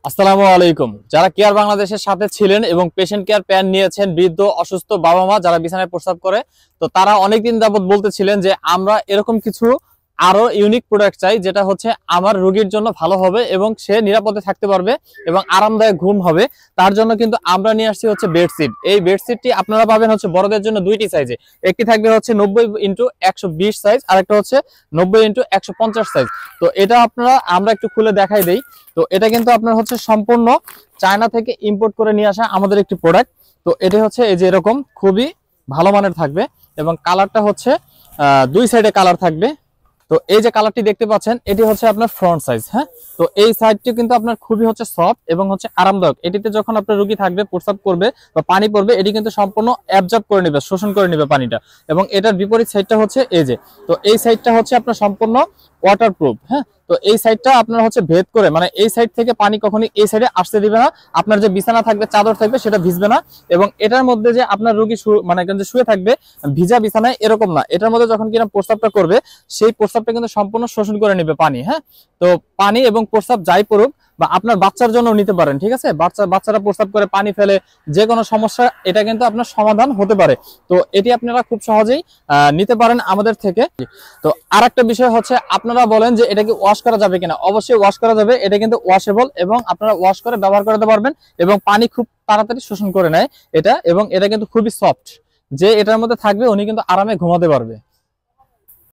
আসসালামু আলাইকুম। যারা কেয়ার বাংলাদেশের সাথে ছিলেন এবং পেশেন্ট কেয়ার প্যান নিয়েছেন, বৃদ্ধ অসুস্থ বাবা মা যারা বিছানায় প্রস্রাব করে, তো তারা অনেকদিন যাবত বলতেছিলেন যে আমরা এরকম কিছু আরো ইউনিক প্রোডাক্ট চাই, যেটা হচ্ছে আমার রোগীর জন্য ভালো হবে এবং সে নিরাপদে থাকতে পারবে এবং আরামদায়ক ঘুম হবে। তার জন্য কিন্তু আমরা নিয়ে আসছি হচ্ছে বেডশিট। এই বেডশিটটি আপনারা পাবেন হচ্ছে বড়দের জন্য দুইটি সাইজে। একটি থাকবে হচ্ছে 90x120 সাইজ, আর একটা হচ্ছে 90x150 সাইজ। তো এটা আমরা একটু খুলে দেখাই দেই। তো এটা কিন্তু আপনার হচ্ছে সম্পূর্ণ চায়না থেকে ইম্পোর্ট করে নিয়ে আসা আমাদের একটি প্রোডাক্ট। তো এটা হচ্ছে এই যে এরকম খুবই ভালো মানের থাকবে এবং কালারটা হচ্ছে দুই সাইডে কালার থাকবে। তো এই যে কালারটি দেখতে পাচ্ছেন, এটি হচ্ছে আপনার ফ্রন্ট সাইজ। হ্যাঁ, তো এই সাইডটি কিন্তু আপনার খুবই হচ্ছে সফট এবং হচ্ছে আরামদায়ক। এটিতে যখন আপনার রোগী থাকবে, প্রস্রাব করবে বা পানি পড়বে, এটি কিন্তু সম্পূর্ণ অ্যাবজর্ব করে নেবে, শোষণ করে নেবে পানিটা। এবং এটার বিপরীত সাইডটা হচ্ছে এই যে, তো এই সাইডটা হচ্ছে আপনার সম্পূর্ণ ওয়াটারপ্রুফ। হ্যাঁ, তো এই সাইডটা আপনার হচ্ছে ভেদ করে, মানে এই সাইড থেকে পানি কখনোই এই সাইডে আসতে দিবে না। আপনার যে বিছানা থাকবে, চাদর থাকবে, সেটা ভিজবে না। এবং এটার মধ্যে যে আপনার রোগী মানে শুয়ে থাকবে ভিজা বিছানায়, এরকম না। এটার মধ্যে যখন কিনা প্রস্রাবটা করবে, সেই প্রস্রাবটা কিন্তু সম্পূর্ণ শোষণ করে নেবে পানি। হ্যাঁ, তো পানি এবং প্রস্রাব যাই পড়ুক, বা আপনার বাচ্চার জন্য নিতে পারেন, ঠিক আছে। বাচ্চারা প্রস্রাব করে পানি ফেলে, যে কোনো সমস্যা এটা কিন্তু আপনার সমাধান হতে পারে। তো এটি আপনারা খুব সহজেই নিতে পারেন আমাদের থেকে। তো আরেকটা বিষয় হচ্ছে, আপনারা বলেন যে এটা কি ওয়াশ করা যাবে কিনা। অবশ্যই ওয়াশ করা যাবে। এটা কিন্তু ওয়াশেবল এবং আপনারা ওয়াশ করে ব্যবহার করতে পারবেন এবং পানি খুব তাড়াতাড়ি শোষণ করে নেয় এটা। এবং এটা কিন্তু খুবই সফট, যে এটার মধ্যে থাকবে উনি কিন্তু আরামে ঘুমাতে পারবে।